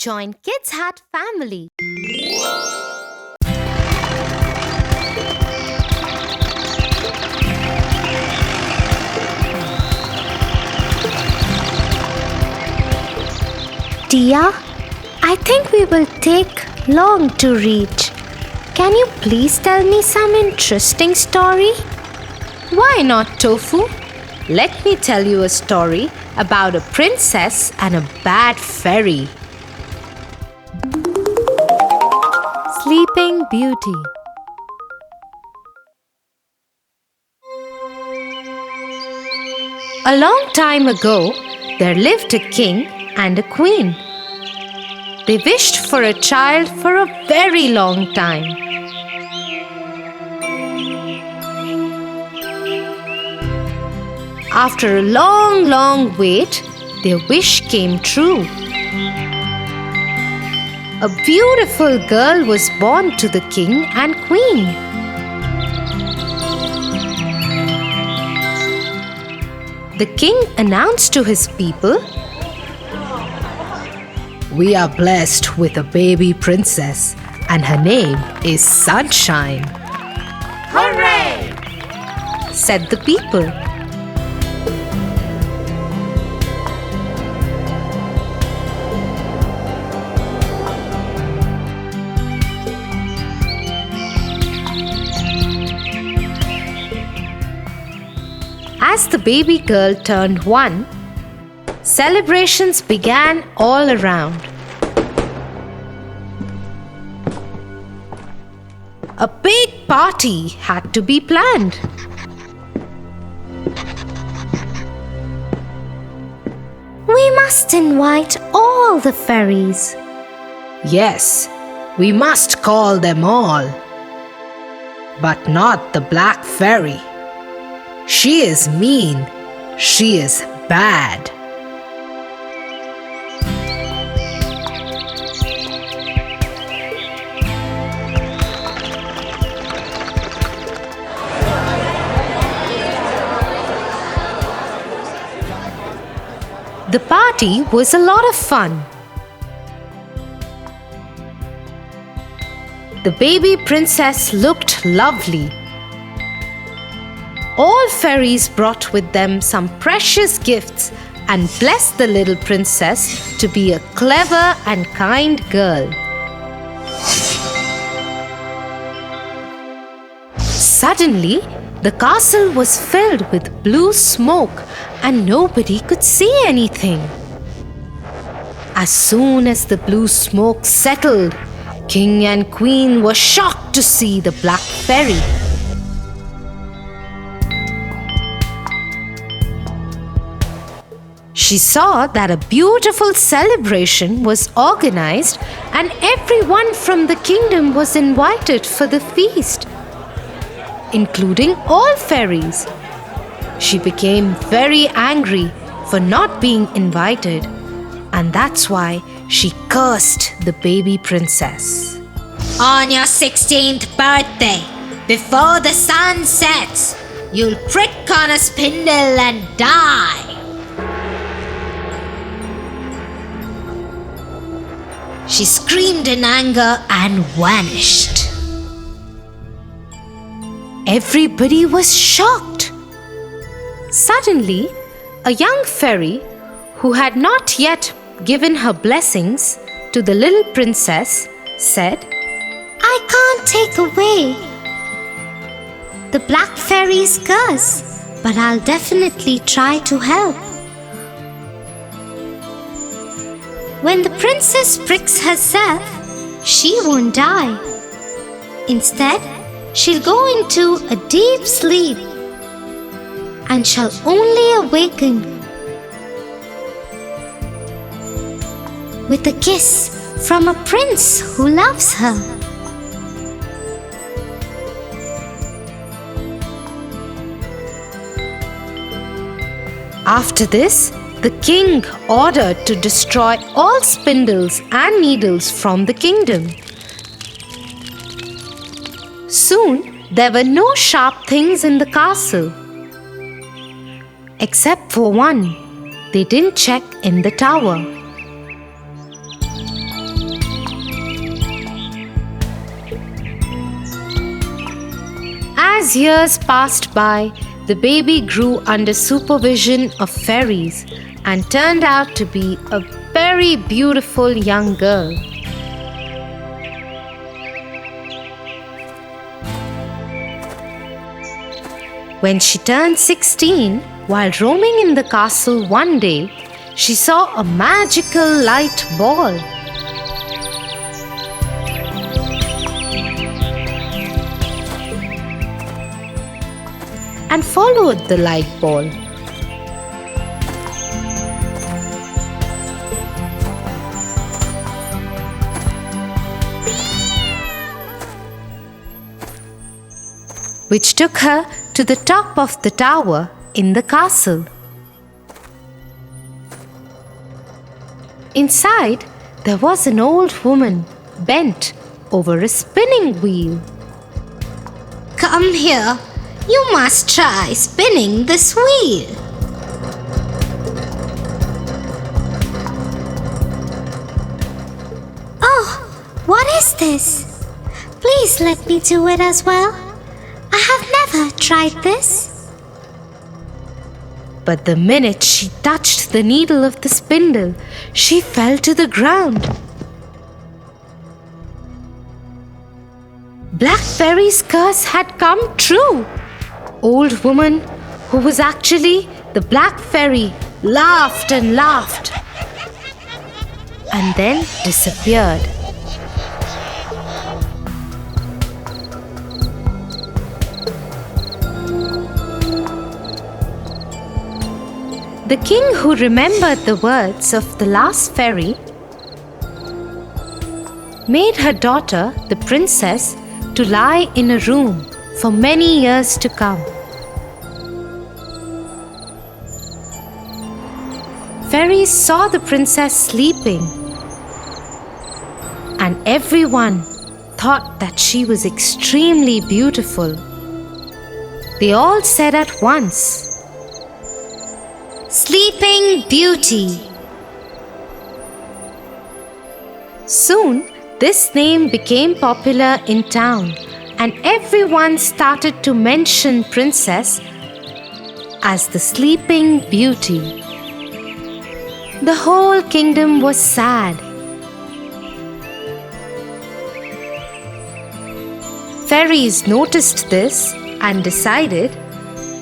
Join Kids Hat family. Tia, I think we will take long to reach. Can you please tell me some interesting story? Why not, Tofu? Let me tell you a story about a princess and a bad fairy. Sleeping Beauty. A long time ago, there lived a king and a queen. They wished for a child for a very long time. After a long wait, their wish came true. A beautiful girl was born to the king and queen. The king announced to his people, "We are blessed with a baby princess, and her name is Sunshine." "Hooray!" said the people. As the baby girl turned 1, celebrations began all around. A big party had to be planned. We must invite all the fairies. Yes, we must call them all. But not the black fairy. She is mean. She is bad. The party was a lot of fun. The baby princess looked lovely. All fairies brought with them some precious gifts and blessed the little princess to be a clever and kind girl. Suddenly, the castle was filled with blue smoke and nobody could see anything. As soon as the blue smoke settled, King and Queen were shocked to see the black fairy. She saw that a beautiful celebration was organized and everyone from the kingdom was invited for the feast, including all fairies. She became very angry for not being invited, and that's why she cursed the baby princess. On your 16th birthday, before the sun sets, you'll prick on a spindle and die. She screamed in anger and vanished. Everybody was shocked. Suddenly, a young fairy who had not yet given her blessings to the little princess said, "I can't take away the black fairy's curse, but I'll definitely try to help. When the princess pricks herself, she won't die. Instead, she'll go into a deep sleep and shall only awaken with a kiss from a prince who loves her." After this, the king ordered to destroy all spindles and needles from the kingdom. Soon, there were no sharp things in the castle. Except for one, they didn't check in the tower. As years passed by, the baby grew under supervision of fairies and turned out to be a very beautiful young girl. When she turned 16, while roaming in the castle one day, she saw a magical light ball. And followed the light ball. Which took her to the top of the tower in the castle. Inside, there was an old woman bent over a spinning wheel. Come here. You must try spinning this wheel. Oh, what is this? Please let me do it as well. I have never tried this. But the minute she touched the needle of the spindle, she fell to the ground. Black Fairy's curse had come true. Old woman, who was actually the Black Fairy, laughed and laughed and then disappeared. The king, who remembered the words of the last fairy, made her daughter, the princess, to lie in a room for many years to come. Fairies saw the princess sleeping, and everyone thought that she was extremely beautiful. They all said at once, Sleeping Beauty. Soon, this name became popular in town, and everyone started to mention Princess as the Sleeping Beauty. The whole kingdom was sad. Fairies noticed this and decided,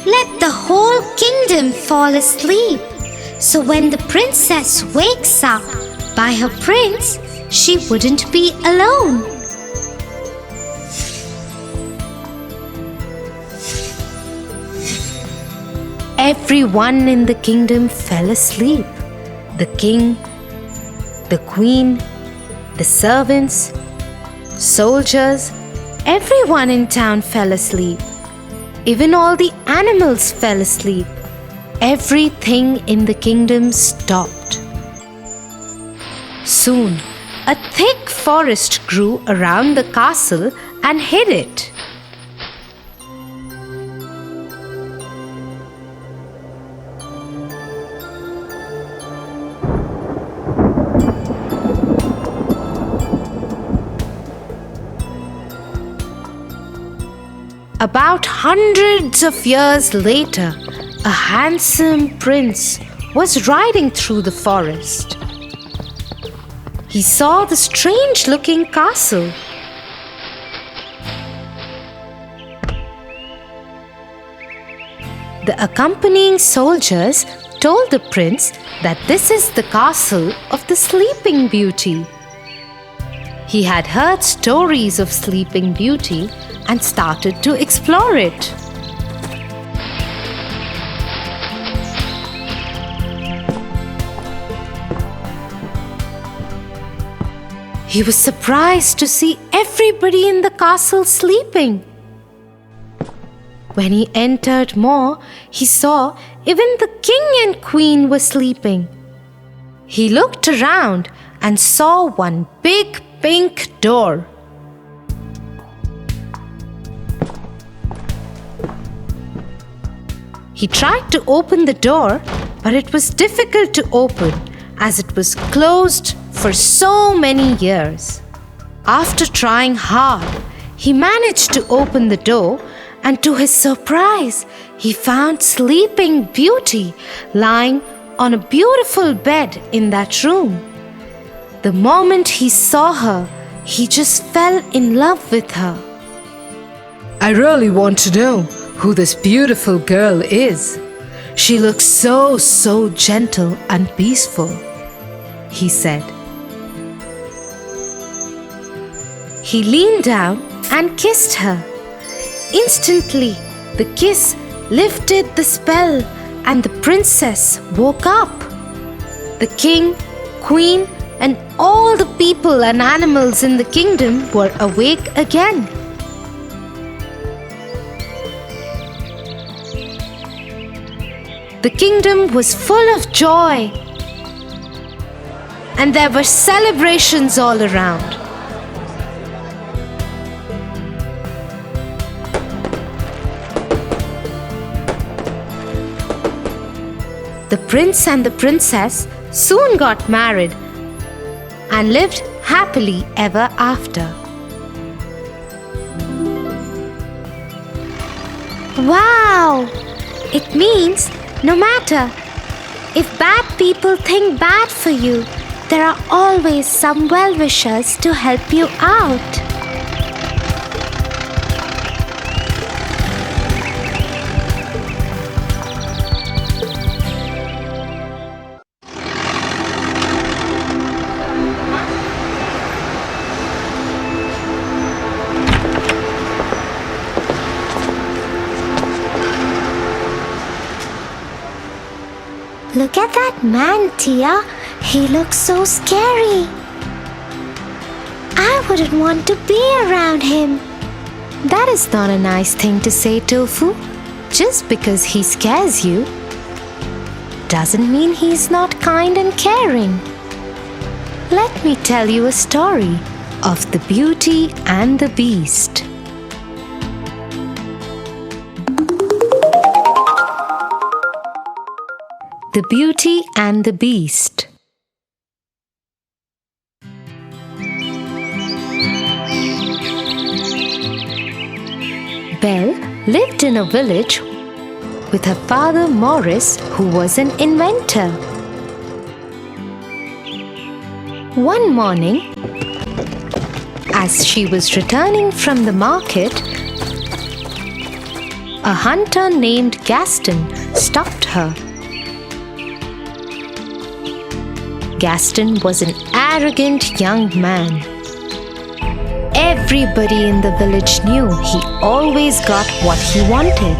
Let the whole kingdom fall asleep, so when the princess wakes up by her prince, she wouldn't be alone. Everyone in the kingdom fell asleep. The king, the queen, the servants, soldiers, everyone in town fell asleep. Even all the animals fell asleep. Everything in the kingdom stopped. Soon, a thick forest grew around the castle and hid it. About hundreds of years later, a handsome prince was riding through the forest. He saw the strange-looking castle. The accompanying soldiers told the prince that this is the castle of the Sleeping Beauty. He had heard stories of Sleeping Beauty and started to explore it. He was surprised to see everybody in the castle sleeping. When he entered more, he saw even the king and queen were sleeping. He looked around and saw one big pink door. He tried to open the door, but it was difficult to open as it was closed for so many years. After trying hard, he managed to open the door and to his surprise, he found Sleeping Beauty lying on a beautiful bed in that room. The moment he saw her, he just fell in love with her. I really want to know who this beautiful girl is. She looks so gentle and peaceful, he said. He leaned down and kissed her. Instantly, the kiss lifted the spell and the princess woke up. The king, queen, and all the people and animals in the kingdom were awake again. The kingdom was full of joy, and there were celebrations all around. The prince and the princess soon got married and lived happily ever after. Wow! It means no matter if bad people think bad for you, there are always some well-wishers to help you out. Look at that man, Tia. He looks so scary. I wouldn't want to be around him. That is not a nice thing to say, Tofu. Just because he scares you doesn't mean he's not kind and caring. Let me tell you a story of the Beauty and the Beast. The Beauty and the Beast. Belle lived in a village with her father Morris, who was an inventor. One morning, as she was returning from the market, a hunter named Gaston stopped her. Gaston was an arrogant young man. Everybody in the village knew he always got what he wanted.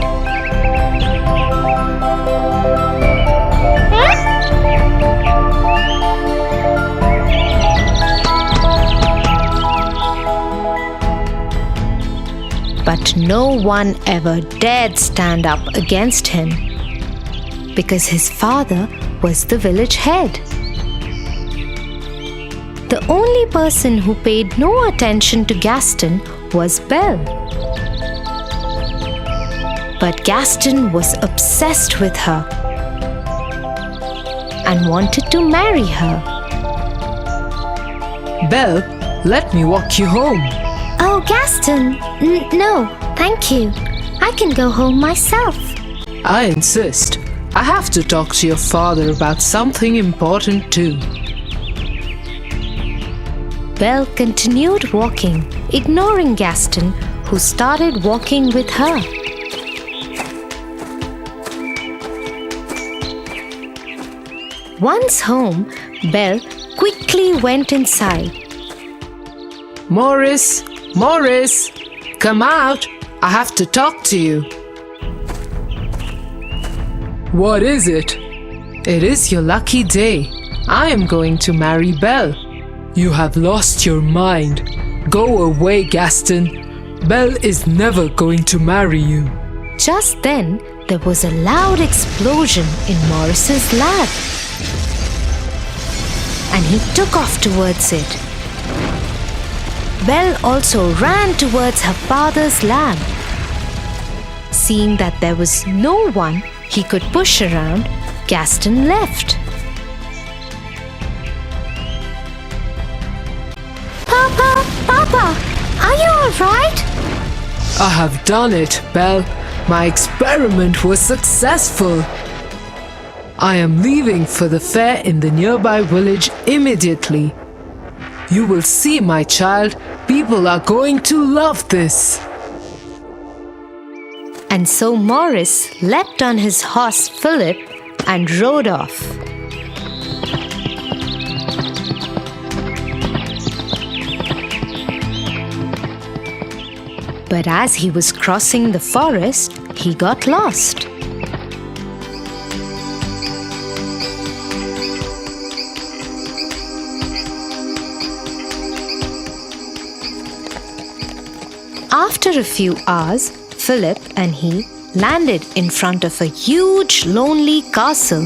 But no one ever dared stand up against him because his father was the village head. The only person who paid no attention to Gaston was Belle. But Gaston was obsessed with her and wanted to marry her. Belle, let me walk you home. Oh, Gaston, no, thank you. I can go home myself. I insist. I have to talk to your father about something important too. Belle continued walking, ignoring Gaston, who started walking with her. Once home, Belle quickly went inside. Morris, Morris, come out. I have to talk to you. What is it? It is your lucky day. I am going to marry Belle. You have lost your mind. Go away, Gaston. Belle is never going to marry you. Just then, there was a loud explosion in Morris's lab, and he took off towards it. Belle also ran towards her father's lab. Seeing that there was no one he could push around, Gaston left. Papa, are you all right? I have done it, Belle. My experiment was successful. I am leaving for the fair in the nearby village immediately. You will see, my child. People are going to love this. And so Morris leapt on his horse Philip and rode off. But as he was crossing the forest, he got lost. After a few hours, Philip and he landed in front of a huge, lonely castle.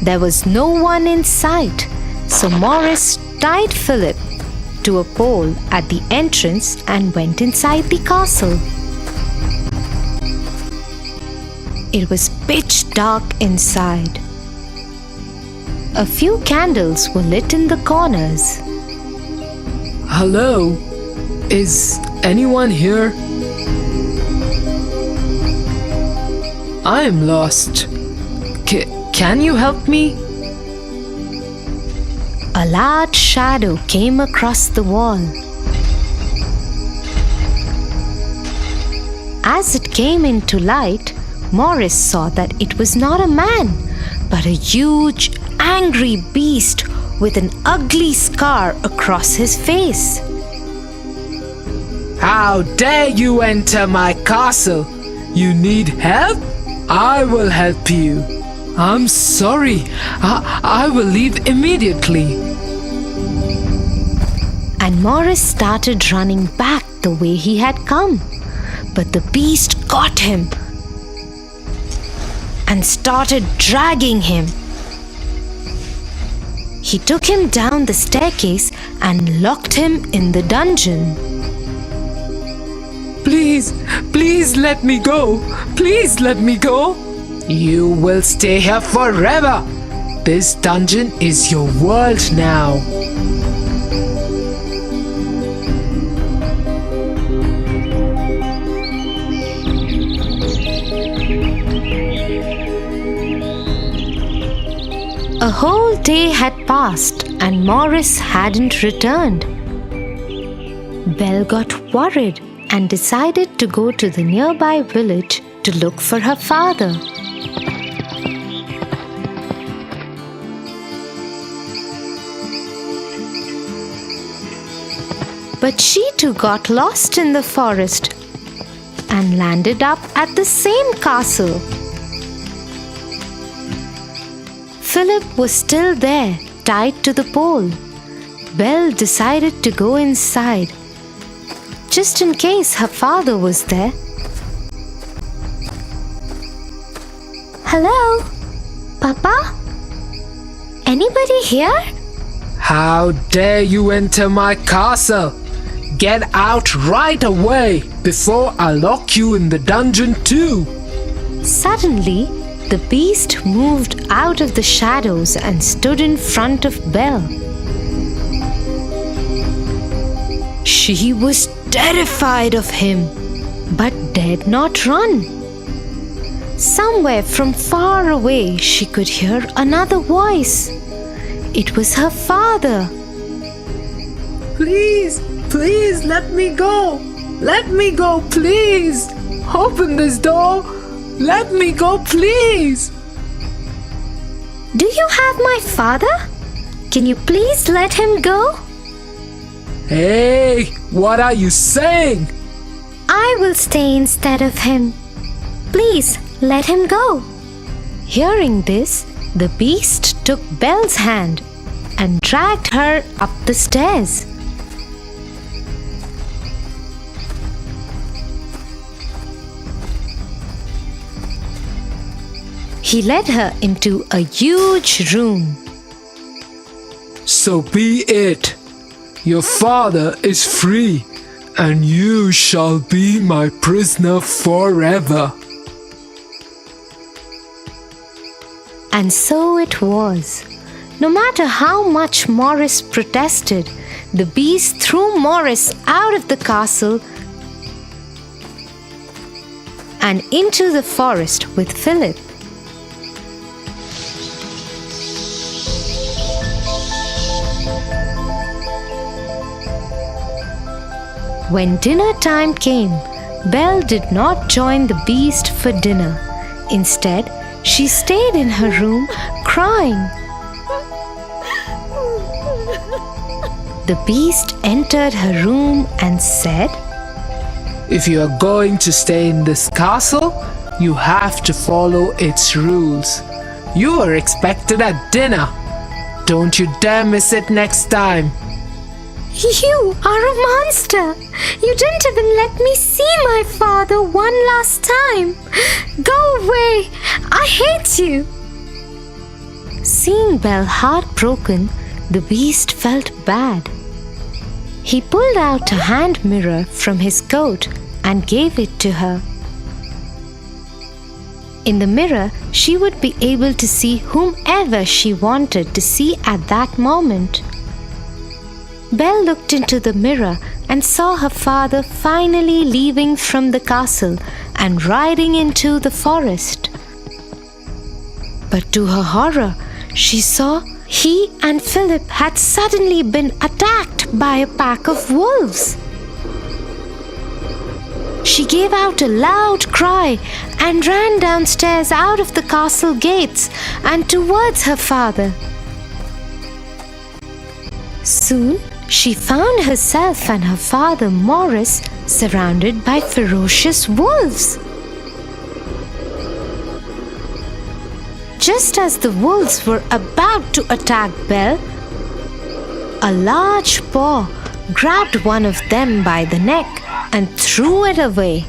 There was no one in sight, so Morris tied Philip to a pole at the entrance and went inside the castle. It was pitch dark inside. A few candles were lit in the corners. Hello? Is anyone here? I am lost. Can you help me? A large shadow came across the wall. As it came into light, Morris saw that it was not a man, but a huge, angry beast with an ugly scar across his face. How dare you enter my castle? You need help? I will help you. I'm sorry. I will leave immediately. And Morris started running back the way he had come. But the beast got him and started dragging him. He took him down the staircase and locked him in the dungeon. Please let me go. Please let me go. You will stay here forever. This dungeon is your world now. A whole day had passed and Morris hadn't returned. Belle got worried and decided to go to the nearby village to look for her father. But she too got lost in the forest and landed up at the same castle. Philip was still there, tied to the pole. Belle decided to go inside, just in case her father was there. Hello? Papa? Anybody here? How dare you enter my castle? Get out right away before I lock you in the dungeon too. Suddenly, the beast moved out of the shadows and stood in front of Belle. She was terrified of him, but dared not run. Somewhere from far away, she could hear another voice. It was her father. Please let me go. Let me go, please. Open this door. Let me go, please. Do you have my father? Can you please let him go? Hey, what are you saying? I will stay instead of him. Please let him go. Hearing this, the beast took Belle's hand and dragged her up the stairs. He led her into a huge room. So be it. Your father is free, and you shall be my prisoner forever. And so it was. No matter how much Morris protested, the beast threw Morris out of the castle and into the forest with Philip. When dinner time came, Belle did not join the beast for dinner. Instead, she stayed in her room crying. The beast entered her room and said, If you are going to stay in this castle, you have to follow its rules. You are expected at dinner. Don't you dare miss it next time. You are a monster! You didn't even let me see my father one last time! Go away! I hate you! Seeing Belle heartbroken, the beast felt bad. He pulled out a hand mirror from his coat and gave it to her. In the mirror, she would be able to see whomever she wanted to see at that moment. Belle looked into the mirror and saw her father finally leaving from the castle and riding into the forest. But to her horror, she saw he and Philip had suddenly been attacked by a pack of wolves. She gave out a loud cry and ran downstairs out of the castle gates and towards her father. Soon, she found herself and her father Morris surrounded by ferocious wolves. Just as the wolves were about to attack Belle, a large paw grabbed one of them by the neck and threw it away.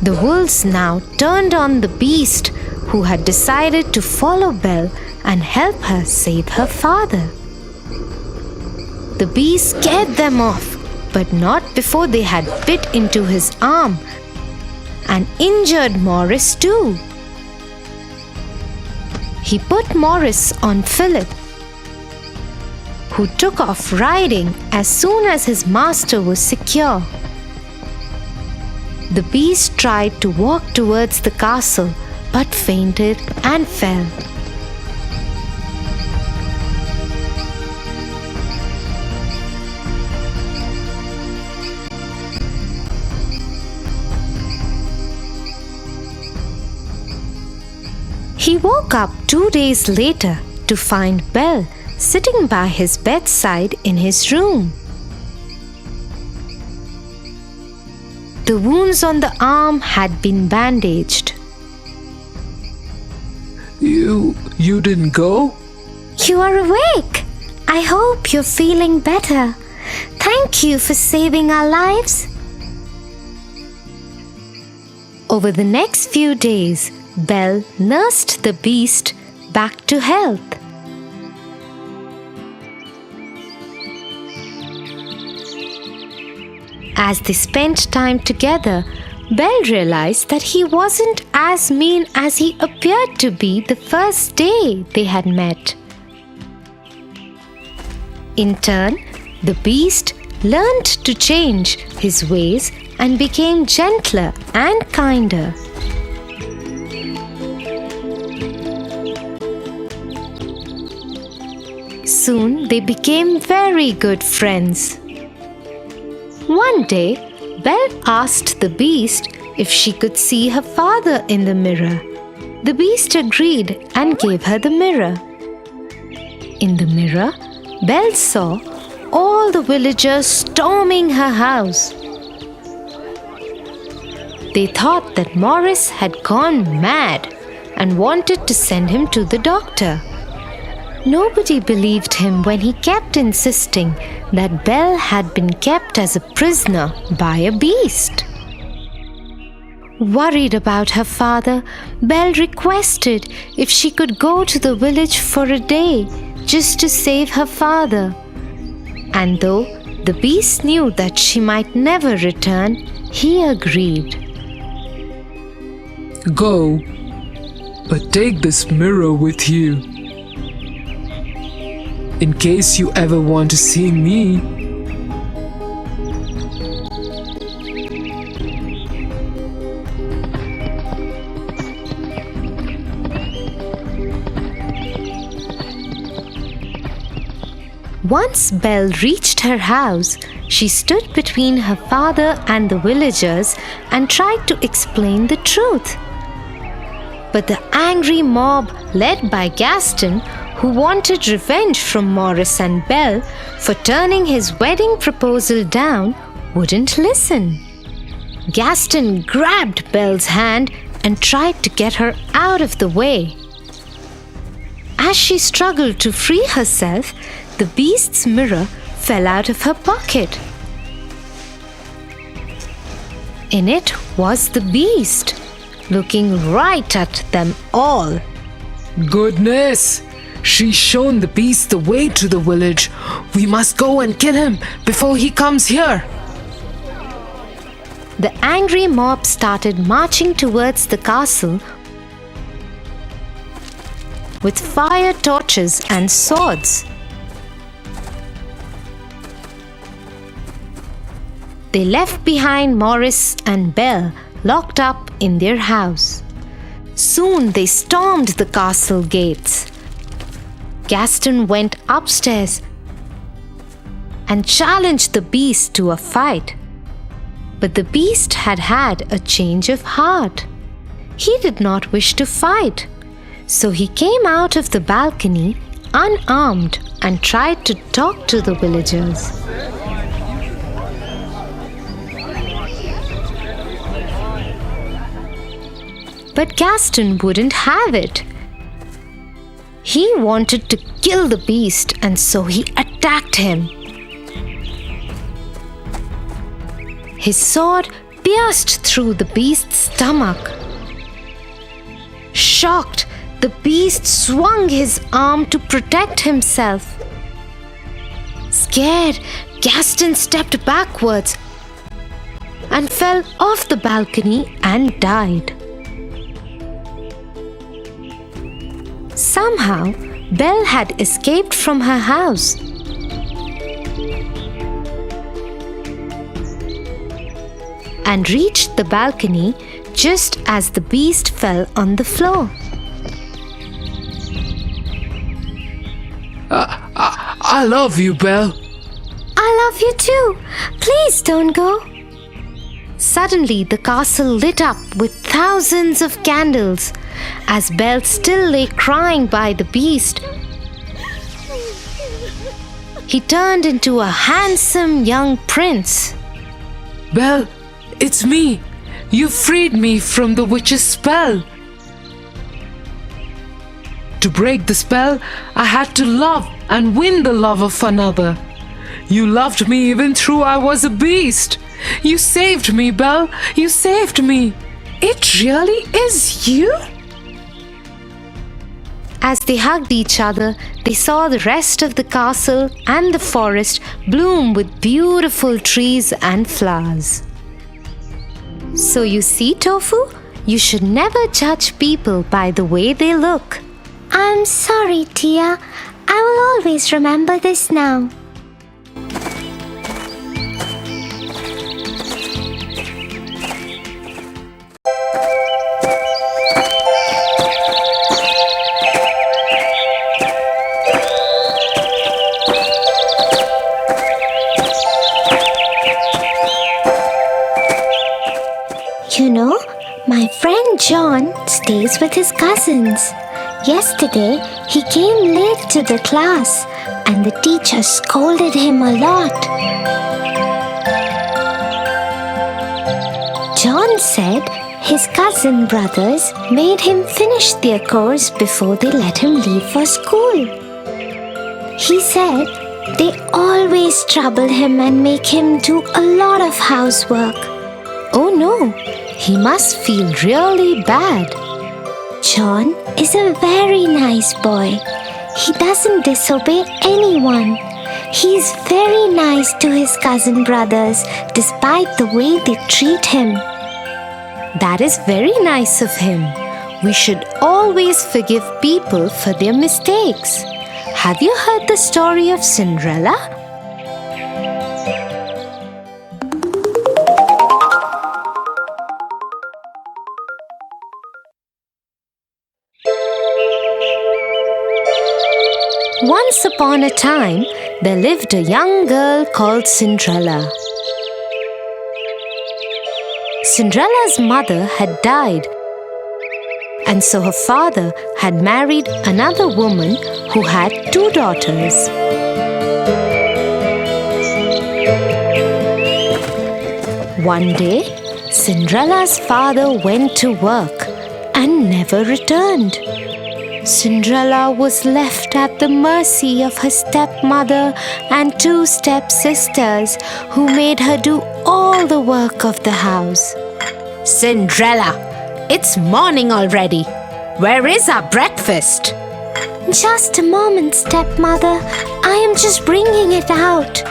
The wolves now turned on the beast, who had decided to follow Belle and help her save her father. The beast scared them off, but not before they had bit into his arm and injured Morris too. He put Morris on Philip, who took off riding as soon as his master was secure. The beast tried to walk towards the castle but fainted and fell. He woke up 2 days later to find Belle sitting by his bedside in his room. The wounds on the arm had been bandaged. You didn't go? You are awake! I hope you're feeling better. Thank you for saving our lives. Over the next few days, Belle nursed the beast back to health. As they spent time together, Belle realized that he wasn't as mean as he appeared to be the first day they had met. In turn, the beast learned to change his ways and became gentler and kinder. Soon they became very good friends. One day, Belle asked the beast if she could see her father in the mirror. The beast agreed and gave her the mirror. In the mirror, Belle saw all the villagers storming her house. They thought that Morris had gone mad and wanted to send him to the doctor. Nobody believed him when he kept insisting that Belle had been kept as a prisoner by a beast. Worried about her father, Belle requested if she could go to the village for a day just to save her father. And though the beast knew that she might never return, he agreed. Go, but take this mirror with you. in case you ever want to see me. Once Belle reached her house, she stood between her father and the villagers and tried to explain the truth. But the angry mob, led by Gaston, who wanted revenge from Maurice and Belle for turning his wedding proposal down, wouldn't listen. Gaston grabbed Belle's hand and tried to get her out of the way. As she struggled to free herself, the beast's mirror fell out of her pocket. In it was the beast, looking right at them all. Goodness! She's shown the beast the way to the village. We must go and kill him before he comes here. The angry mob started marching towards the castle with fire torches and swords. They left behind Maurice and Belle locked up in their house. Soon they stormed the castle gates. Gaston went upstairs and challenged the beast to a fight. But the beast had had a change of heart. He did not wish to fight, so he came out of the balcony unarmed and tried to talk to the villagers. But Gaston wouldn't have it. He wanted to kill the beast, and so he attacked him. His sword pierced through the beast's stomach. Shocked, the beast swung his arm to protect himself. Scared, Gaston stepped backwards and fell off the balcony and died. Somehow, Belle had escaped from her house. And reached the balcony just as the beast fell on the floor. I love you, Belle. I love you too. Please don't go. Suddenly, the castle lit up with thousands of candles. As Belle still lay crying by the beast, he turned into a handsome young prince. Belle, it's me. You freed me from the witch's spell. To break the spell, I had to love and win the love of another. You loved me even though I was a beast. You saved me, Belle. You saved me. It really is you? As they hugged each other, they saw the rest of the castle and the forest bloom with beautiful trees and flowers. So you see, Tofu, you should never judge people by the way they look. I'm sorry, Tia. I will always remember this now. You know, my friend John stays with his cousins. Yesterday, he came late to the class and the teacher scolded him a lot. John said his cousin brothers made him finish their course before they let him leave for school. He said they always trouble him and make him do a lot of housework. Oh no, he must feel really bad. John is a very nice boy. He doesn't disobey anyone. He's very nice to his cousin brothers despite the way they treat him. That is very nice of him. We should always forgive people for their mistakes. Have you heard the story of Cinderella? Once upon a time, there lived a young girl called Cinderella. Cinderella's mother had died, and so her father had married another woman who had 2 daughters. One day, Cinderella's father went to work and never returned. Cinderella was left at the mercy of her stepmother and 2 stepsisters who made her do all the work of the house. Cinderella, it's morning already. Where is our breakfast? Just a moment, stepmother. I am just bringing it out.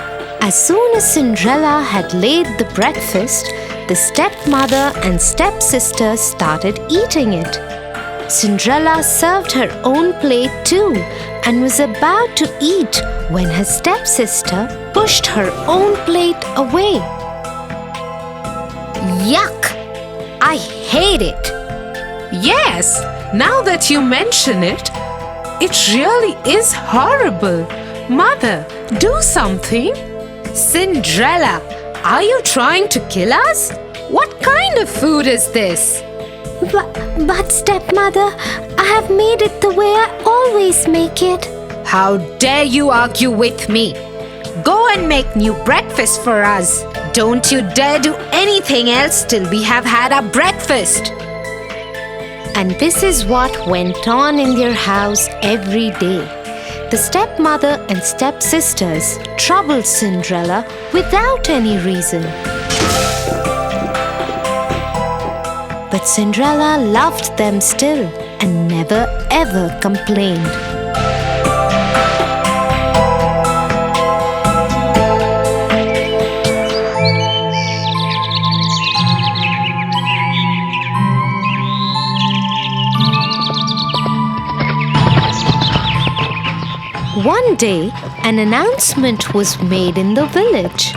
As soon as Cinderella had laid the breakfast, the stepmother and stepsister started eating it. Cinderella served her own plate too and was about to eat when her stepsister pushed her own plate away. Yuck! I hate it. Yes, now that you mention it, it really is horrible. Mother, do something. Cinderella, are you trying to kill us? What kind of food is this? But stepmother, I have made it the way I always make it. How dare you argue with me? Go and make new breakfast for us. Don't you dare do anything else till we have had our breakfast. And this is what went on in their house every day. The stepmother and stepsisters troubled Cinderella without any reason. But Cinderella loved them still and never ever complained. One day, an announcement was made in the village.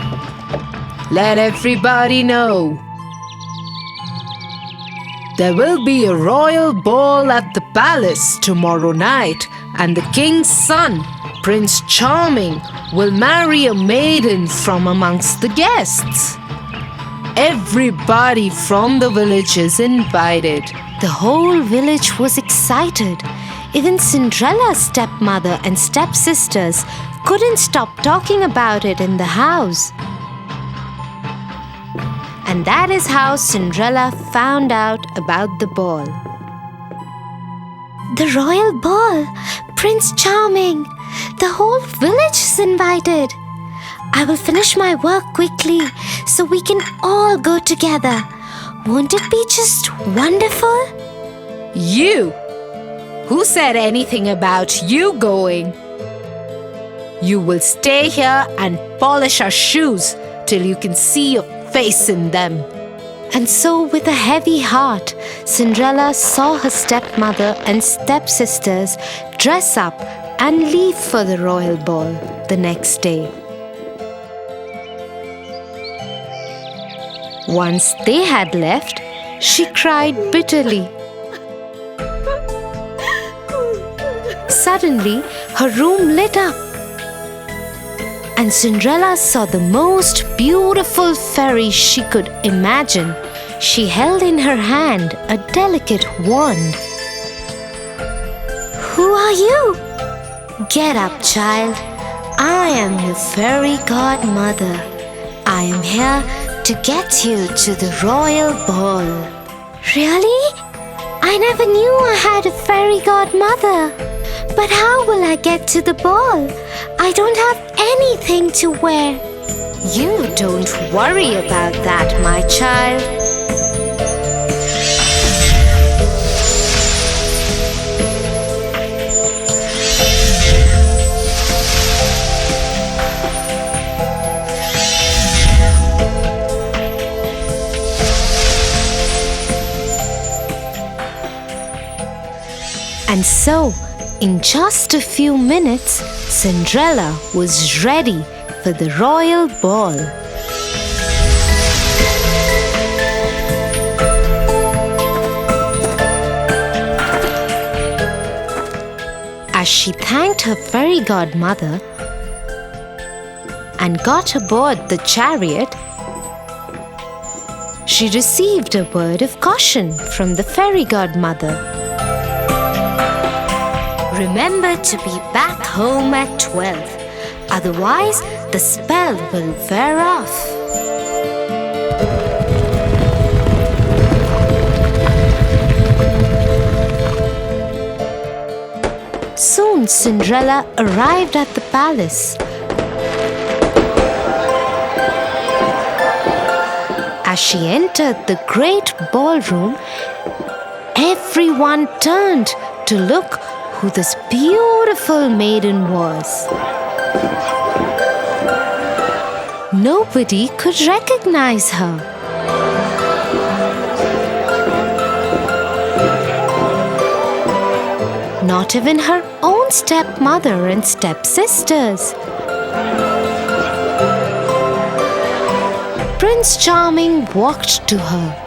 Let everybody know. There will be a royal ball at the palace tomorrow night, and the king's son, Prince Charming, will marry a maiden from amongst the guests. Everybody from the village is invited. The whole village was excited. Even Cinderella's stepmother and stepsisters couldn't stop talking about it in the house. And that is how Cinderella found out about the ball. The royal ball! Prince Charming! The whole village is invited. I will finish my work quickly so we can all go together. Won't it be just wonderful? You! Who said anything about you going? You will stay here and polish our shoes till you can see your face in them. And so, with a heavy heart, Cinderella saw her stepmother and stepsisters dress up and leave for the royal ball the next day. Once they had left, she cried bitterly. Suddenly, her room lit up, and Cinderella saw the most beautiful fairy she could imagine. She held in her hand a delicate wand. Who are you? Get up, child. I am your fairy godmother. I am here to get you to the royal ball. Really? I never knew I had a fairy godmother. But how will I get to the ball? I don't have anything to wear. You don't worry about that, my child. And so, In just a few minutes, Cinderella was ready for the royal ball. As she thanked her fairy godmother and got aboard the chariot, she received a word of caution from the fairy godmother. Remember to be back home at 12, otherwise the spell will wear off. Soon Cinderella arrived at the palace. As she entered the great ballroom, everyone turned to look who this beautiful maiden was. Nobody could recognize her. Not even her own stepmother and stepsisters. Prince Charming walked to her.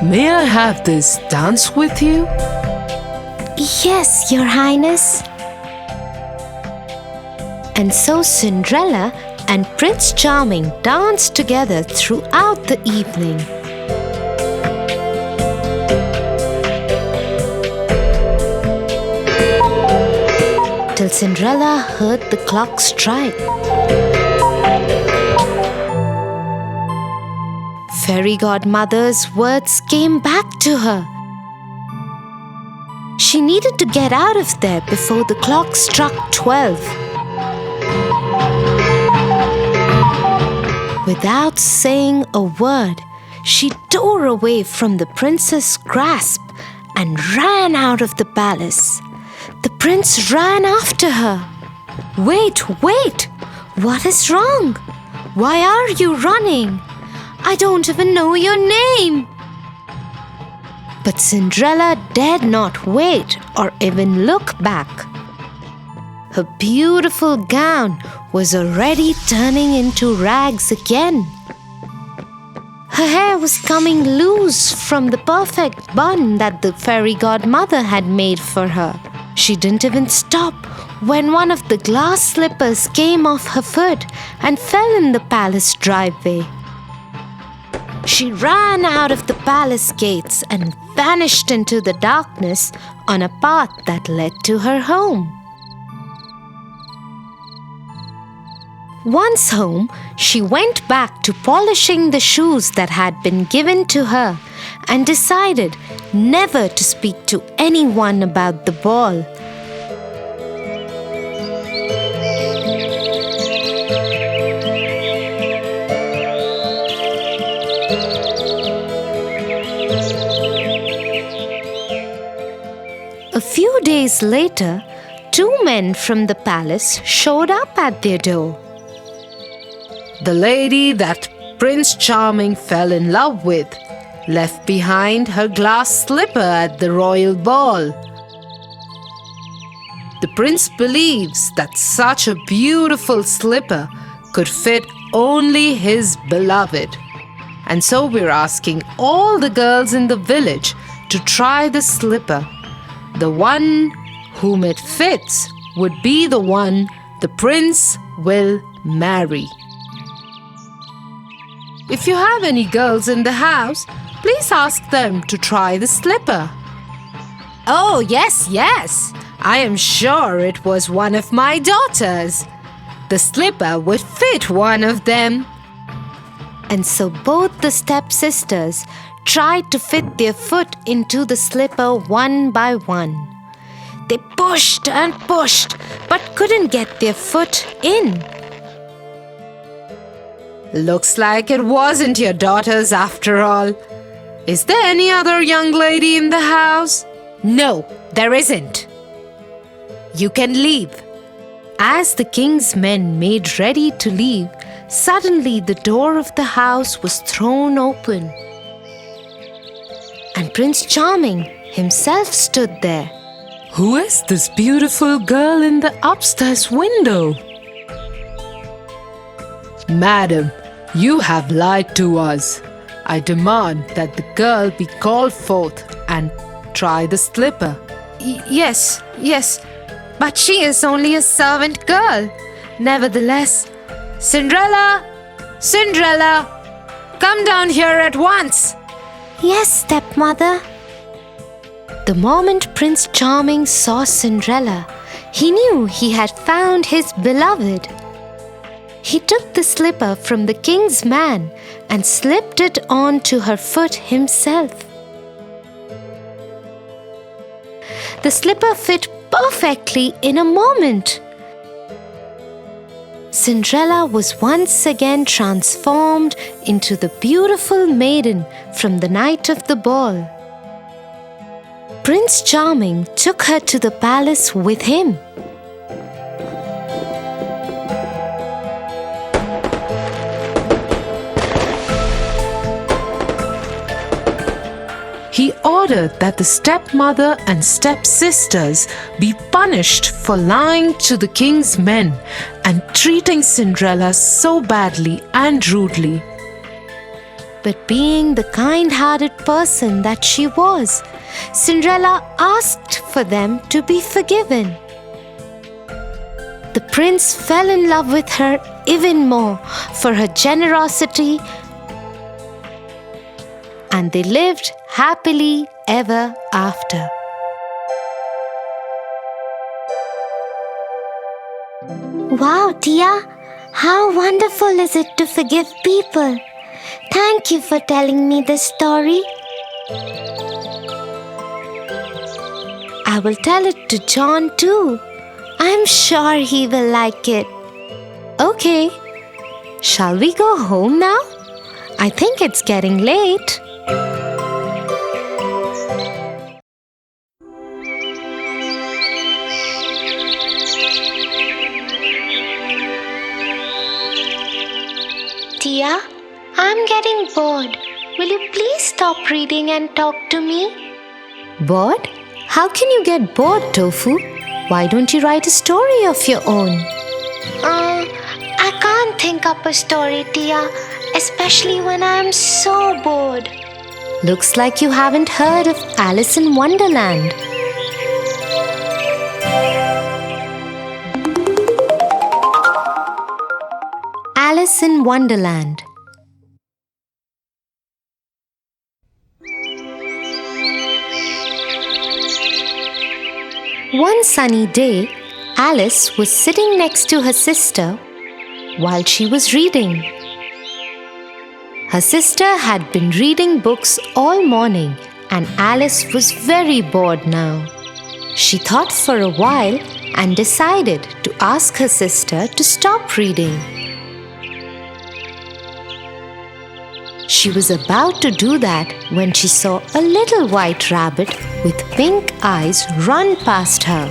May I have this dance with you? Yes, Your Highness. And so Cinderella and Prince Charming danced together throughout the evening. Till Cinderella heard the clock strike. Fairy godmother's words came back to her. She needed to get out of there before the clock struck 12. Without saying a word, she tore away from the prince's grasp and ran out of the palace. The prince ran after her. Wait! What is wrong? Why are you running? I don't even know your name. But Cinderella dared not wait or even look back. Her beautiful gown was already turning into rags again. Her hair was coming loose from the perfect bun that the fairy godmother had made for her. She didn't even stop when one of the glass slippers came off her foot and fell in the palace driveway. She ran out of the palace gates and vanished into the darkness on a path that led to her home. Once home, she went back to polishing the shoes that had been given to her and decided never to speak to anyone about the ball. A few days later, 2 men from the palace showed up at their door. The lady that Prince Charming fell in love with left behind her glass slipper at the royal ball. The prince believes that such a beautiful slipper could fit only his beloved. And so we're asking all the girls in the village to try the slipper. The one whom it fits would be the one the prince will marry. If you have any girls in the house, please ask them to try the slipper. Oh, yes. I am sure it was one of my daughters. The slipper would fit one of them. And so both the stepsisters tried to fit their foot into the slipper one by one. They pushed and pushed, but couldn't get their foot in. Looks like it wasn't your daughter's after all. Is there any other young lady in the house? No, there isn't. You can leave. As the king's men made ready to leave, suddenly the door of the house was thrown open. And Prince Charming, himself stood there. Who is this beautiful girl in the upstairs window? Madam, you have lied to us. I demand that the girl be called forth and try the slipper. Yes, but she is only a servant girl. Nevertheless, Cinderella, come down here at once. Yes, stepmother. The moment Prince Charming saw Cinderella, he knew he had found his beloved. He took the slipper from the king's man and slipped it onto her foot himself. The slipper fit perfectly in a moment. Cinderella was once again transformed into the beautiful maiden from the night of the ball. Prince Charming took her to the palace with him. He ordered that the stepmother and stepsisters be punished for lying to the king's men and treating Cinderella so badly and rudely. But being the kind-hearted person that she was, Cinderella asked for them to be forgiven. The prince fell in love with her even more for her generosity, and they lived happily ever after. Wow, Tia, how wonderful is it to forgive people? Thank you for telling me this story. I will tell it to John too. I'm sure he will like it. Okay, shall we go home now? I think it's getting late. Tia, I'm getting bored. Will you please stop reading and talk to me? Bored? How can you get bored, Tofu? Why don't you write a story of your own? I can't think up a story, Tia, especially when I'm so bored. Looks like you haven't heard of Alice in Wonderland. Alice in Wonderland. One sunny day, Alice was sitting next to her sister while she was reading. Her sister had been reading books all morning, and Alice was very bored now. She thought for a while and decided to ask her sister to stop reading. She was about to do that when she saw a little white rabbit with pink eyes run past her.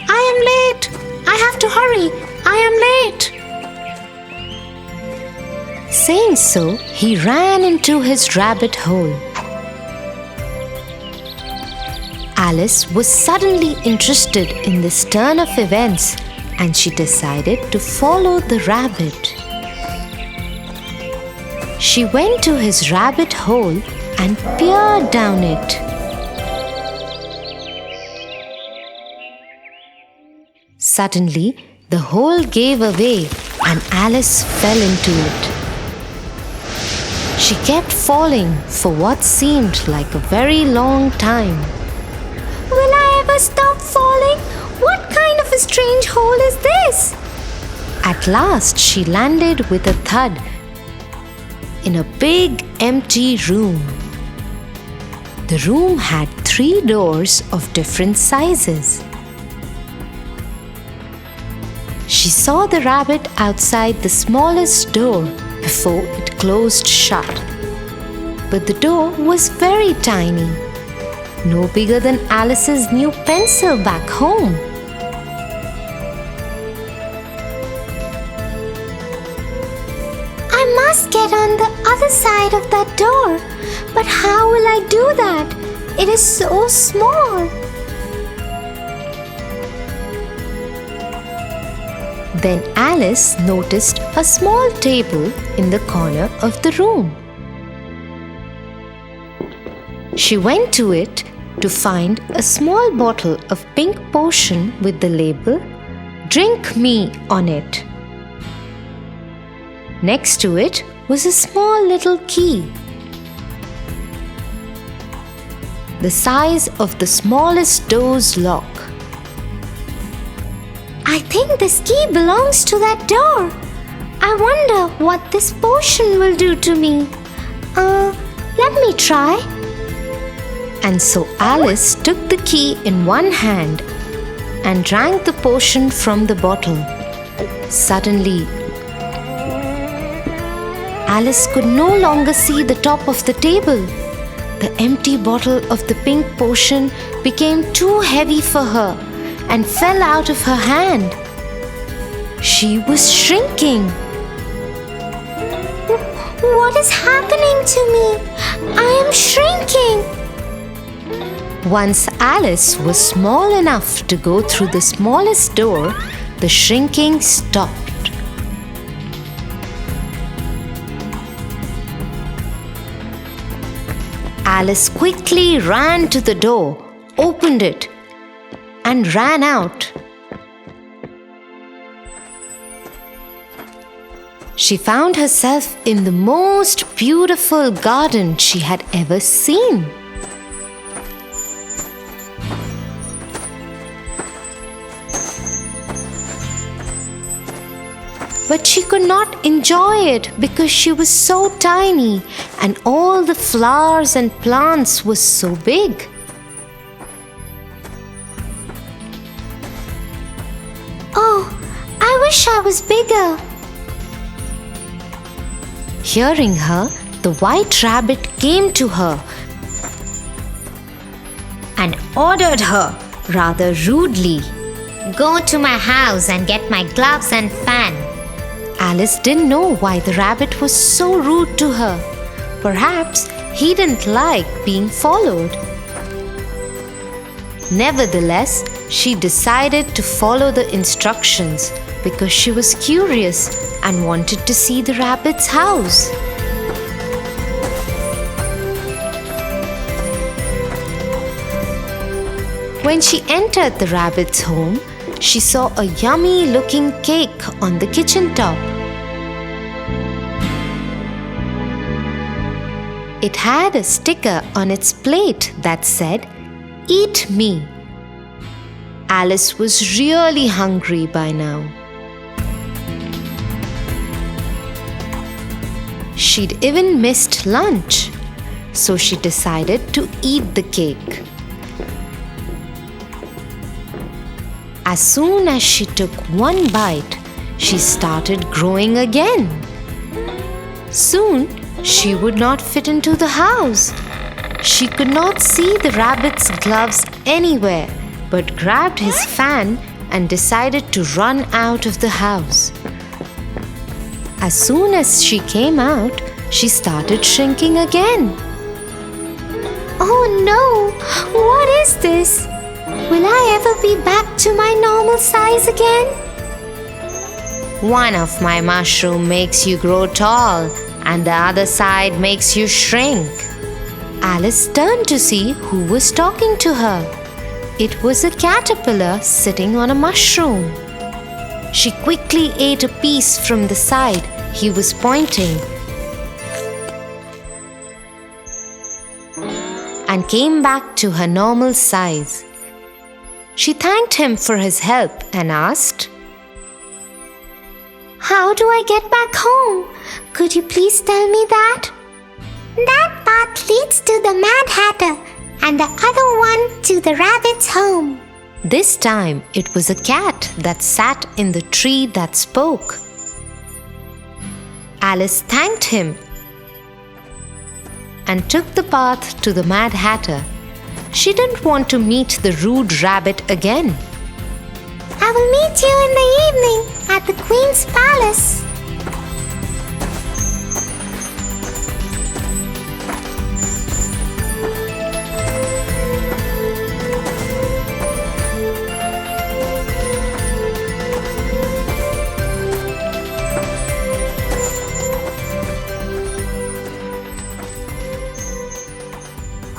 I am late! I have to hurry! I am late! Saying so, he ran into his rabbit hole. Alice was suddenly interested in this turn of events, and she decided to follow the rabbit. She went to his rabbit hole and peered down it. Suddenly, the hole gave away and Alice fell into it. She kept falling for what seemed like a very long time. Will I ever stop falling? What kind of a strange hole is this? At last, she landed with a thud in a big empty room. The room had 3 doors of different sizes. She saw the rabbit outside the smallest door before it closed shut. But the door was very tiny, no bigger than Alice's new pencil back home. I must get on the other side of that door. But how will I do that? It is so small. Then Alice noticed a small table in the corner of the room. She went to it to find a small bottle of pink potion with the label "Drink Me" on it. Next to it was a small little key, the size of the smallest door's lock. I think this key belongs to that door. I wonder what this potion will do to me. Let me try. And so Alice took the key in one hand and drank the potion from the bottle. Suddenly, Alice could no longer see the top of the table. The empty bottle of the pink potion became too heavy for her and fell out of her hand. She was shrinking. What is happening to me? I am shrinking. Once Alice was small enough to go through the smallest door, the shrinking stopped. Alice quickly ran to the door, opened it, and ran out. She found herself in the most beautiful garden she had ever seen. But she could not enjoy it because she was so tiny and all the flowers and plants were so big. Oh, I wish I was bigger. Hearing her, the white rabbit came to her and ordered her rather rudely, Go to my house and get my gloves and fan. Alice didn't know why the rabbit was so rude to her. Perhaps he didn't like being followed. Nevertheless, she decided to follow the instructions because she was curious and wanted to see the rabbit's house. When she entered the rabbit's home, she saw a yummy-looking cake on the kitchen top. It had a sticker on its plate that said, "Eat me." Alice was really hungry by now. She'd even missed lunch, so she decided to eat the cake. As soon as she took one bite, she started growing again. Soon, she would not fit into the house. She could not see the rabbit's gloves anywhere, but grabbed his fan and decided to run out of the house. As soon as she came out, she started shrinking again. Oh no! What is this? Will I ever be back to my normal size again? One of my mushrooms makes you grow tall, and the other side makes you shrink. Alice turned to see who was talking to her. It was a caterpillar sitting on a mushroom. She quickly ate a piece from the side he was pointing and came back to her normal size. She thanked him for his help and asked, How do I get back home? Could you please tell me that? That path leads to the Mad Hatter and the other one to the rabbit's home. This time it was a cat that sat in the tree that spoke. Alice thanked him and took the path to the Mad Hatter. She didn't want to meet the rude rabbit again. I will meet you in the evening at the Queen's palace.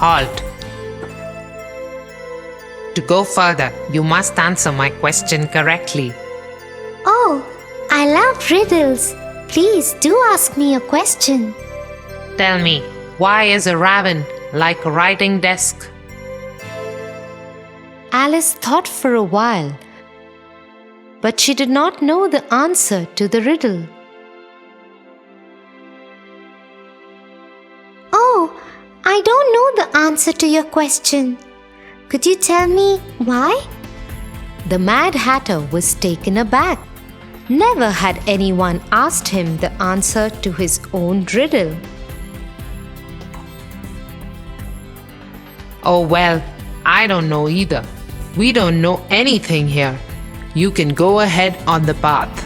halt. To go further, you must answer my question correctly. Oh, I love riddles. Please do ask me a question. Tell me, why is a raven like a writing desk? Alice thought for a while, but she did not know the answer to the riddle. Oh, I don't know the answer to your question. Could you tell me why? The Mad Hatter was taken aback. Never had anyone asked him the answer to his own riddle. Oh well, I don't know either. We don't know anything here. You can go ahead on the path.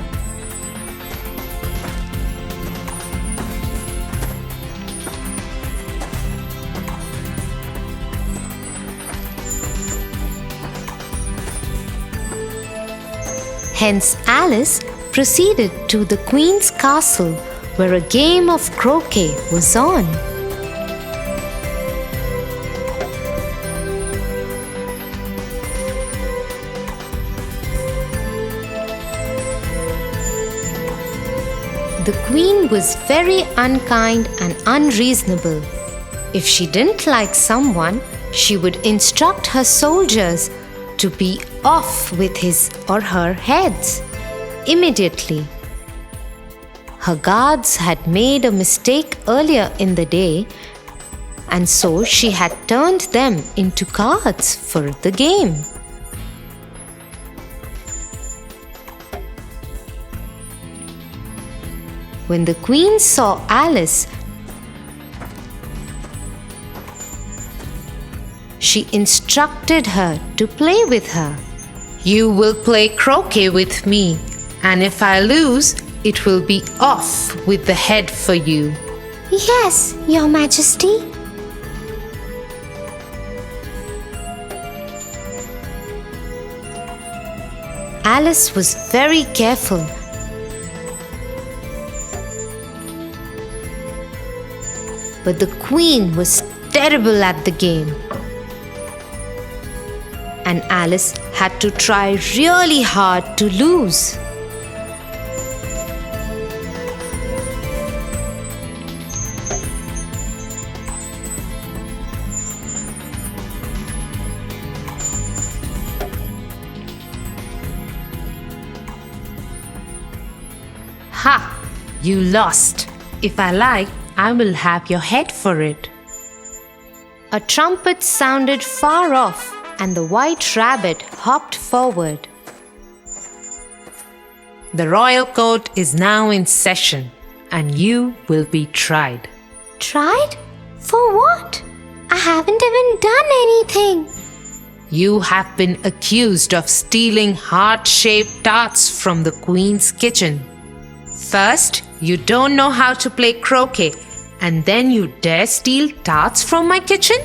Hence, Alice proceeded to the Queen's castle, where a game of croquet was on. The Queen was very unkind and unreasonable. If she didn't like someone, she would instruct her soldiers to be off with his or her heads immediately. Her guards had made a mistake earlier in the day, and so she had turned them into cards for the game. When the Queen saw Alice, she instructed her to play with her. You will play croquet with me, and if I lose, it will be off with the head for you. Yes, Your Majesty. Alice was very careful. But the Queen was terrible at the game, and Alice had to try really hard to lose. Ha! You lost. If I like, I will have your head for it. A trumpet sounded far off, and the White Rabbit hopped forward. The royal court is now in session, and you will be tried. Tried? For what? I haven't even done anything. You have been accused of stealing heart-shaped tarts from the Queen's kitchen. First, you don't know how to play croquet, and then you dare steal tarts from my kitchen?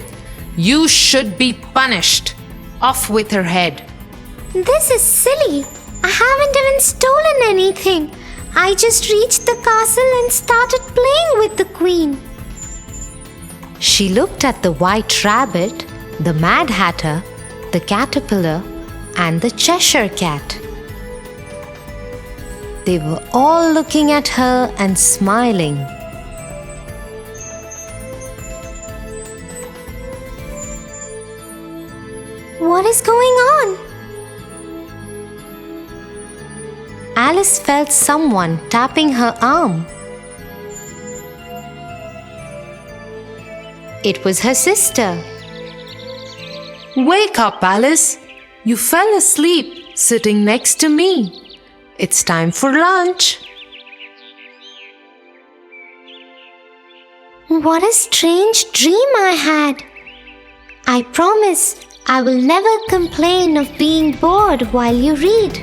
You should be punished. Off with her head. This is silly. I haven't even stolen anything. I just reached the castle and started playing with the Queen. She looked at the White Rabbit, the Mad Hatter, the Caterpillar, and the Cheshire Cat. They were all looking at her and smiling. What is going on? Alice felt someone tapping her arm. It was her sister. Wake up, Alice. You fell asleep sitting next to me. It's time for lunch. What a strange dream I had. I promise I will never complain of being bored while you read.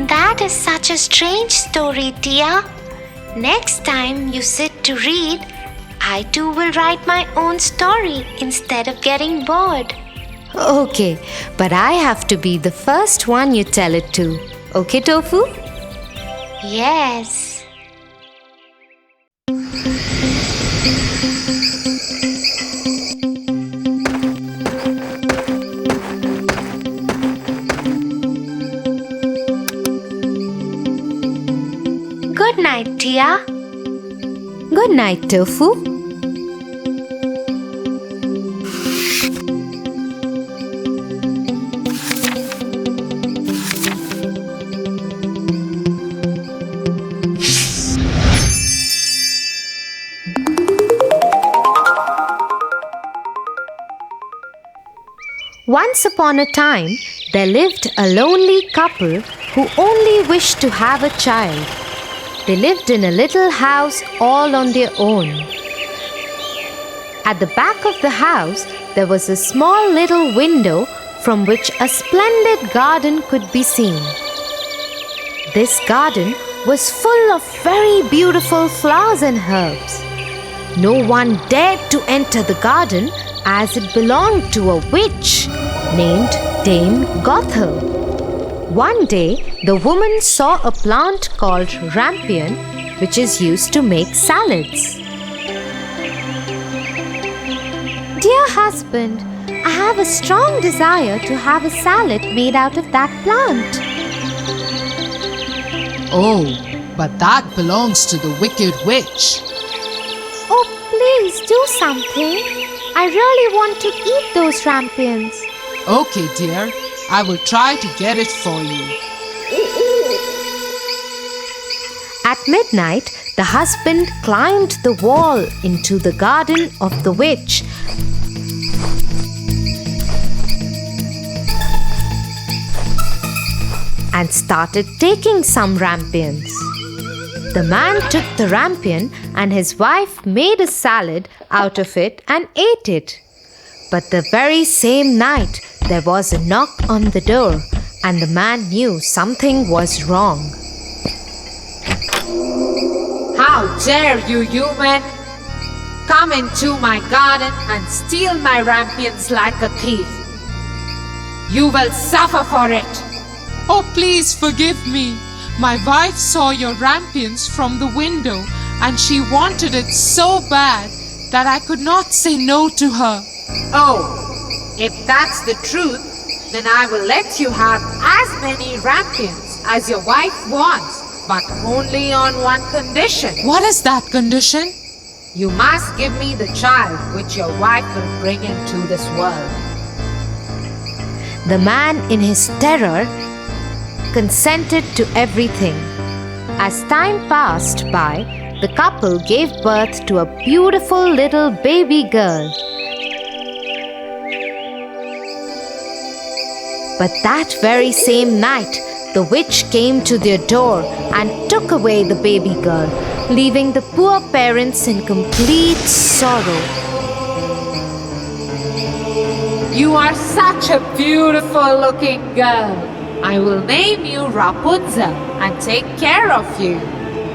That is such a strange story, Tia. Next time you sit to read, I too will write my own story instead of getting bored. Okay, but I have to be the first one you tell it to. Okay, Tofu? Yes. Good night, Tia. Good night, Tofu. Once upon a time, there lived a lonely couple who only wished to have a child. They lived in a little house all on their own. At the back of the house, there was a small little window from which a splendid garden could be seen. This garden was full of very beautiful flowers and herbs. No one dared to enter the garden as it belonged to a witch named Dame Gothel. One day, the woman saw a plant called rampion, which is used to make salads. Dear husband, I have a strong desire to have a salad made out of that plant. Oh, but that belongs to the wicked witch. Oh, please do something. I really want to eat those rampions. Okay, dear, I will try to get it for you. At midnight, the husband climbed the wall into the garden of the witch and started taking some rampions. The man took the rampion and his wife made a salad out of it and ate it. But the very same night, there was a knock on the door and the man knew something was wrong. How dare you, human! Come into my garden and steal my rampions like a thief. You will suffer for it. Oh, please forgive me. My wife saw your rampions from the window and she wanted it so bad that I could not say no to her. Oh, if that's the truth, then I will let you have as many rampions as your wife wants, but only on one condition. What is that condition? You must give me the child which your wife will bring into this world. The man, in his terror, consented to everything. As time passed by, the couple gave birth to a beautiful little baby girl. But that very same night, the witch came to their door and took away the baby girl, leaving the poor parents in complete sorrow. You are such a beautiful looking girl. I will name you Rapunzel and take care of you.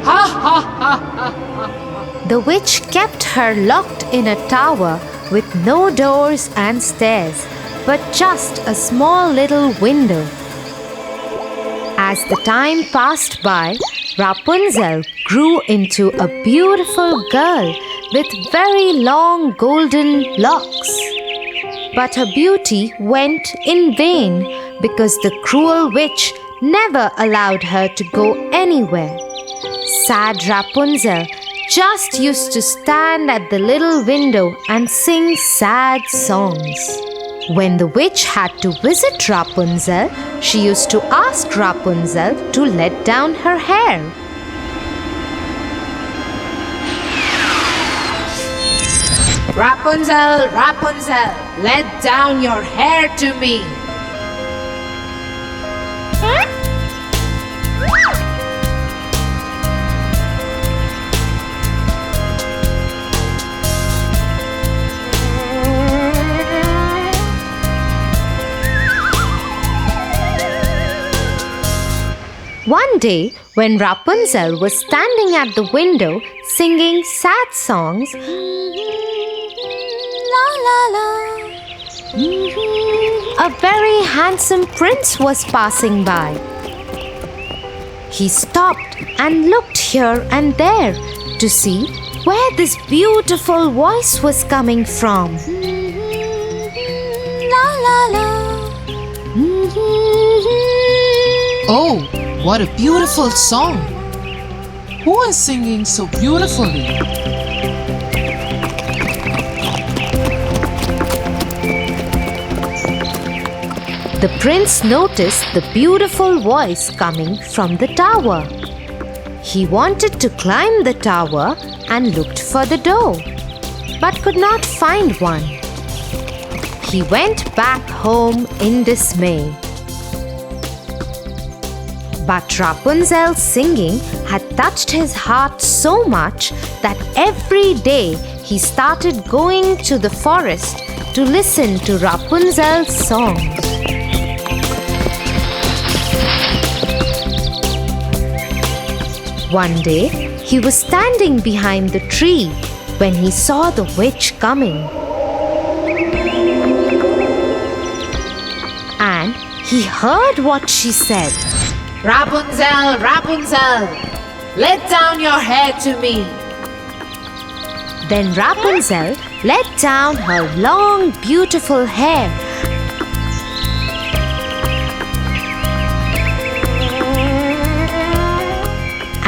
Ha ha ha ha ha. The witch kept her locked in a tower with no doors and stairs, but just a small little window. As the time passed by, Rapunzel grew into a beautiful girl with very long golden locks. But her beauty went in vain because the cruel witch never allowed her to go anywhere. Sad Rapunzel just used to stand at the little window and sing sad songs. When the witch had to visit Rapunzel, she used to ask Rapunzel to let down her hair. Rapunzel, Rapunzel, let down your hair to me. One day, when Rapunzel was standing at the window singing sad songs, La la la. a very handsome prince was passing by. He stopped and looked here and there to see where this beautiful voice was coming from. La la la. Oh, what a beautiful song! Who is singing so beautifully? The prince noticed the beautiful voice coming from the tower. He wanted to climb the tower and looked for the door, but could not find one. He went back home in dismay. But Rapunzel's singing had touched his heart so much that every day he started going to the forest to listen to Rapunzel's song. One day, he was standing behind the tree when he saw the witch coming. And he heard what she said. Rapunzel, Rapunzel, let down your hair to me. Then Rapunzel let down her long, beautiful hair.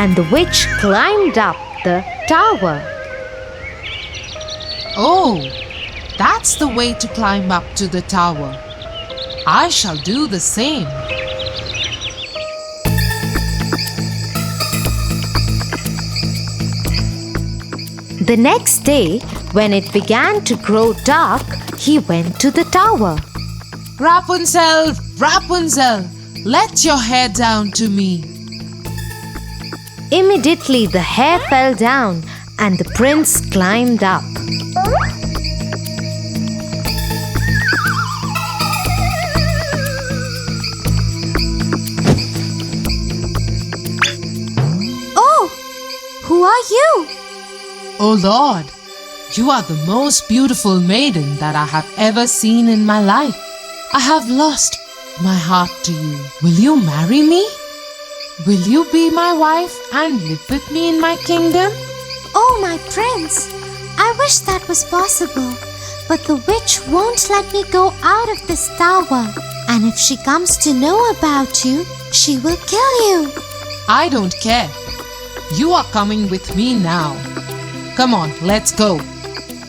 And the witch climbed up the tower. Oh, that's the way to climb up to the tower. I shall do the same. The next day, when it began to grow dark, he went to the tower. Rapunzel, Rapunzel, let your hair down to me. Immediately the hair fell down and the prince climbed up. Oh, who are you? Oh Lord, you are the most beautiful maiden that I have ever seen in my life. I have lost my heart to you. Will you marry me? Will you be my wife and live with me in my kingdom? Oh, my prince, I wish that was possible. But the witch won't let me go out of this tower. And if she comes to know about you, she will kill you. I don't care. You are coming with me now. Come on, let's go.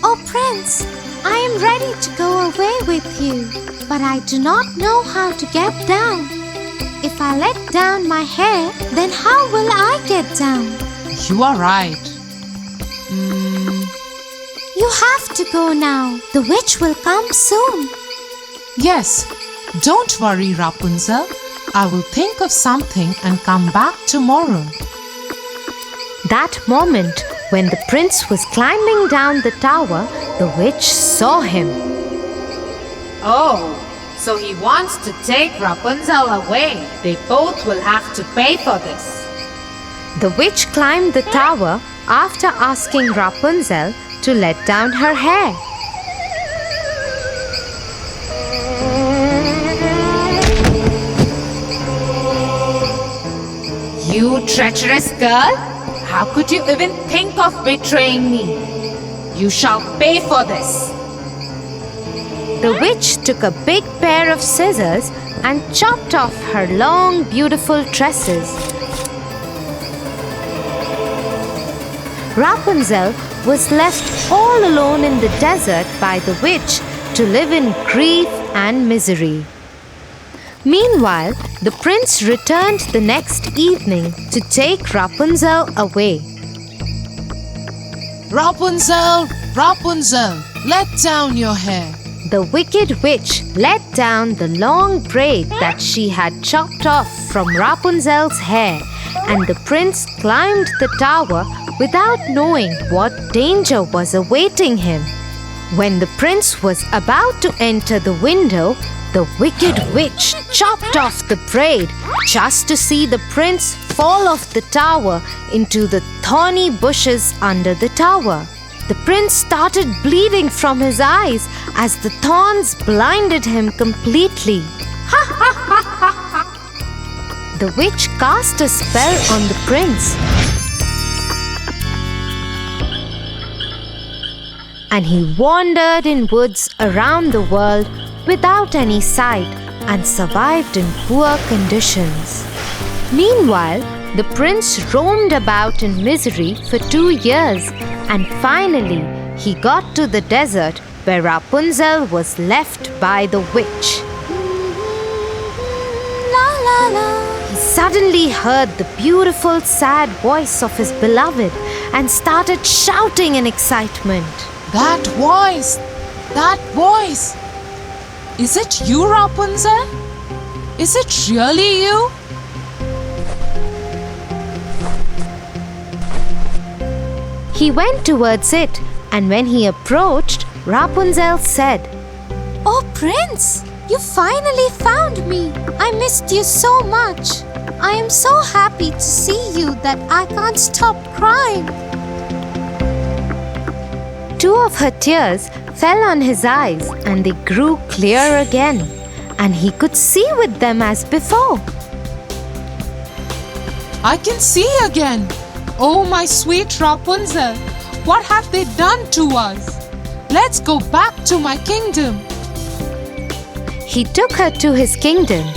Oh, prince, I am ready to go away with you. But I do not know how to get down. If I let down my hair, then how will I get down? You are right. You have to go now. The witch will come soon. Yes, don't worry, Rapunzel. I will think of something and come back tomorrow. That moment, when the prince was climbing down the tower, the witch saw him. Oh, so he wants to take Rapunzel away. They both will have to pay for this. The witch climbed the tower after asking Rapunzel to let down her hair. You treacherous girl! How could you even think of betraying me? You shall pay for this. The witch took a big pair of scissors and chopped off her long, beautiful tresses. Rapunzel was left all alone in the desert by the witch to live in grief and misery. Meanwhile, the prince returned the next evening to take Rapunzel away. Rapunzel, Rapunzel, let down your hair. The wicked witch let down the long braid that she had chopped off from Rapunzel's hair, and the prince climbed the tower without knowing what danger was awaiting him. When the prince was about to enter the window, the wicked witch chopped off the braid just to see the prince fall off the tower into the thorny bushes under the tower. The prince started bleeding from his eyes as the thorns blinded him completely. The witch cast a spell on the prince, and he wandered in woods around the world without any sight and survived in poor conditions. Meanwhile, the prince roamed about in misery for 2 years, and finally he got to the desert where Rapunzel was left by the witch. La la la. He suddenly heard the beautiful, sad voice of his beloved and started shouting in excitement. That voice! That voice! Is it you, Rapunzel? Is it really you? He went towards it, and when he approached, Rapunzel said, Oh, Prince, you finally found me. I missed you so much. I am so happy to see you that I can't stop crying. 2 of her tears fell on his eyes, and they grew clear again, and he could see with them as before. I can see again. Oh, my sweet Rapunzel, what have they done to us? Let's go back to my kingdom. He took her to his kingdom.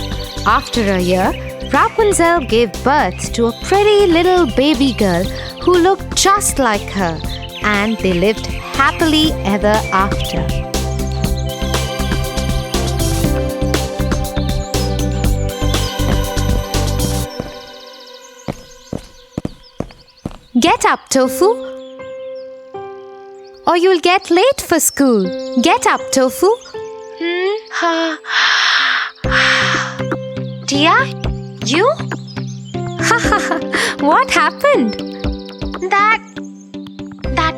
After a year, Rapunzel gave birth to a pretty little baby girl who looked just like her, and they lived happily ever after. Get up, Tofu, or you'll get late for school. Get up, Tofu. Tia, you? What happened? That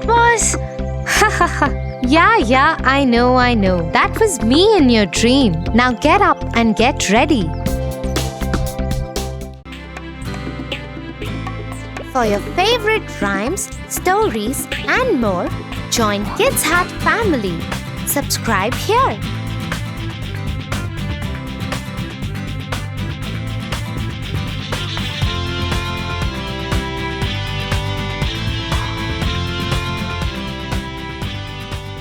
was... Yeah, I know. That was me in your dream. Now get up and get ready. For your favorite rhymes, stories, and more, join Kids Hut family. Subscribe here.